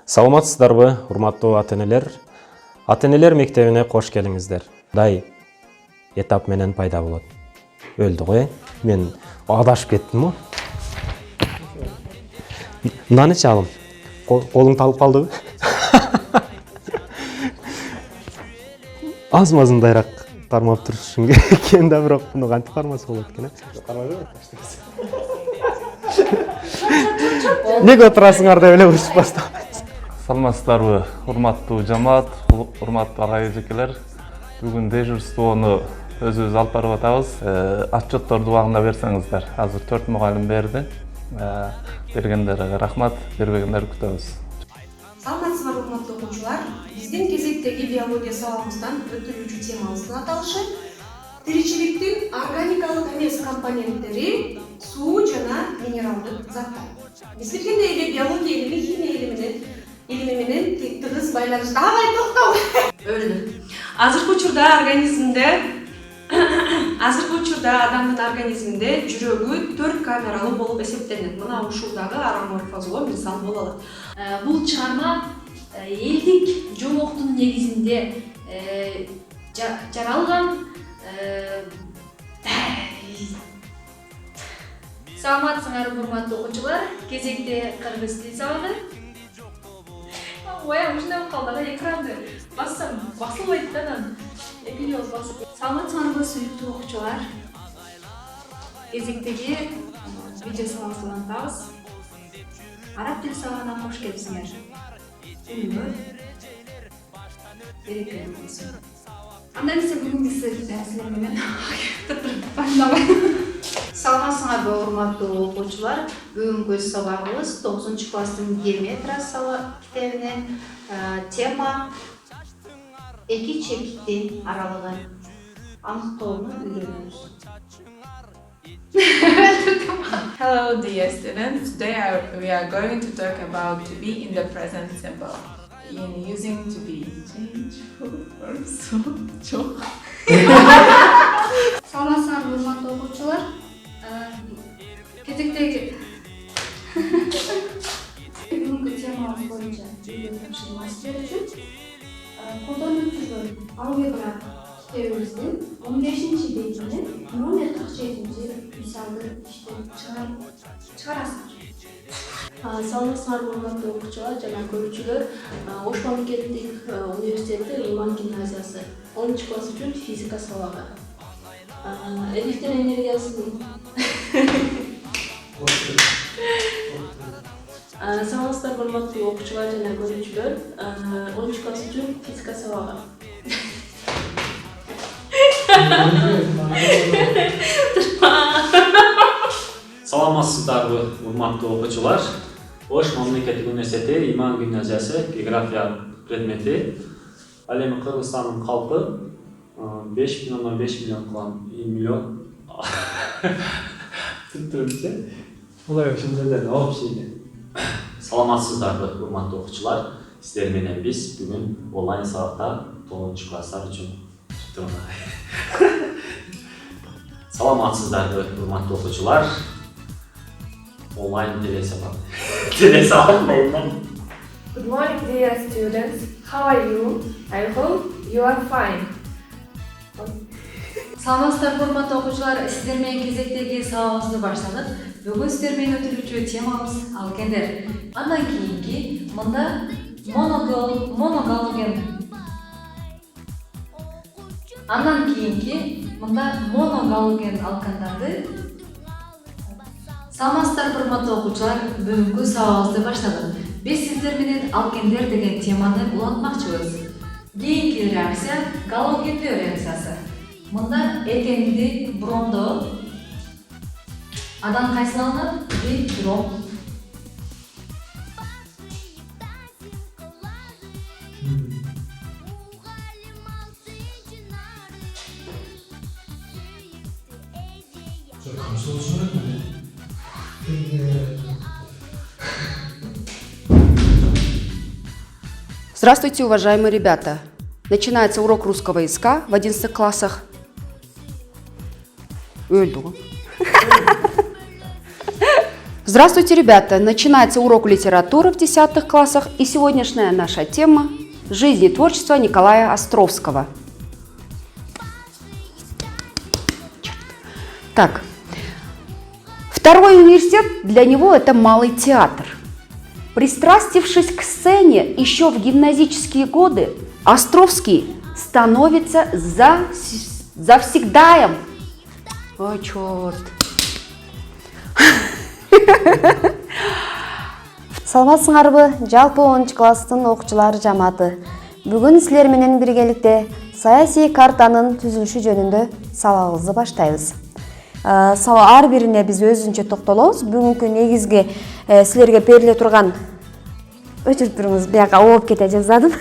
Саламатсыздарбы, урматтуу ата-энелер? Ата-энелер мектебине кош келиңиздер. Дай этап менен пайда болот. Өлдү го, мен адашып кеттим го. Мынаны чалым. Колуң талып калдыбы? Азмазындайраак кармап турушуң экен да, бирок муну кантип кармаса болот экен? Неге отурасыңар деп эле урушпастан. Саламатсыздарбы, урматтуу жамаат, урматтуу ага эжекелер. Бүгүн дежурствону өзүбүз алып барып атабыз. Отчетторду убагында берсеңиздер. Азыр 4 мугалим берди. Бергендерге рахмат, бербегендерди күтөбүз. Саламатсыздарбы, урматтуу окуучулар. Биздин кезектеги биология сабагыбыздан өтүлүүчү темабыздын аталышы тиричиликтин органикалык эмес компоненттери, суу жана минералдык заттар. Биз билгендей эле биология илими химия илими менен тыгыз байланышта. Өлдү. Азыркы учурда адамдын организминде жүрөгү 4 камералуу болуп эсептелет. Мына ушулдагы ароморфозго мисал боло алат. Бул чыгарма элдик жолоктун негизинде жаралган. Саламатсыңарбы, урматтуу окуучулар. Кезекте кыргыз тил сабагы. Оям ушундай болуп калды, экранды бассам басылбайт да анан. Эпилиоз басып. Саламатсыңарбы, сүйүктүү окуучулар. Кезектеги видео сабагыбызды улантабыз. Араб тил сабагына кош келипсиңер. Берекелүү болсун. Андан есе бүгүнкү силер менен Саламатсыңарбы, урматтуу окуучулар. Бүгүнкү сабагыбыз 9-класстын геометрия китебинен тема эки чектин аралыгын аныктоону үйрөнөбүз. Hello dear students, today we are going to talk about to be in the present simple in using to be changeful or so. Саламатсыңарбы, урматтуу окуучулар. Кезектеги бүгүнкү темабыз боюнча тапшырмасы берүүчү колдонуп жүргөн алгебра китебибиздин 15-бетинен номер 47-мисалды иштеп чыгарасыздар. Саламатсыңарбы, урматтуу окуучулар жана көрүүчүлөр. Ош мамлекеттик университети Иман гимназиясы 10-класс үчүн физика сабагы. Электр энергиясын Саламатсыздарбы, урматтуу окуучулар жана көрүүчүлөр. 10-класс үчүн физика сабагы. Саламатсыздарбы, урматтуу окуучулар. Ош мамлекеттик университети Иман гимназиясы география предмети. Ал эми Кыргызстандын калкы 5,5 миллион түптүрүнчө. Булар ошондой общий. Саламатсыздарбы, урматтуу окуучулар. Сиздер менен биз бүгүн онлайн сабакта 9-класстар үчүн Саламатсыздарбы, урматтуу окуучулар. Онлайн телесабак. Good morning, dear students. How are you? I hope you are fine. Саламатсыздарбы, урматтуу окуучулар. Сиздер менен кезектеги сабагыбызды баштадык. Бүгүн сиздер менен өтүлүүчү темабыз алкендер. Андан кийинки мында моногалоген алкандарды. Саламатсыздарбы, урматтуу окуучулар. Бүгүнкү сабагыбызды баштадык. Биз сиздер менен алкендер деген теманы улантмакчыбыз. Кийинки реакция галогендөө реакциясы. Мында этенди бромдо адан кайсын алынат? Бром. Здравствуйте, уважаемые ребята! Начинается урок русского языка в 11 классах. Өлдү. Здравствуйте, ребята! Начинается урок литературы в 10 классах, и сегодняшняя наша тема – жизнь и творчество Николая Островского. Так, второй университет для него – это малый театр. Пристрастившись к сцене еще в гимназические годы, Островский становится завсегдаем. Ой, черт. Саламатсыңарбы, жалпы 10 класстын окуучулары жамааты. Бүгүн силер менен биргеликте саясий картанын түзүлүшү жөнүндө сабагыбызды баштайбыз. Ар бирине биз өзүнчө токтолобуз. Бүгүнкү негизги силерге бериле турган өчүрүп туруңуз, бияка ооп кете жаздадым.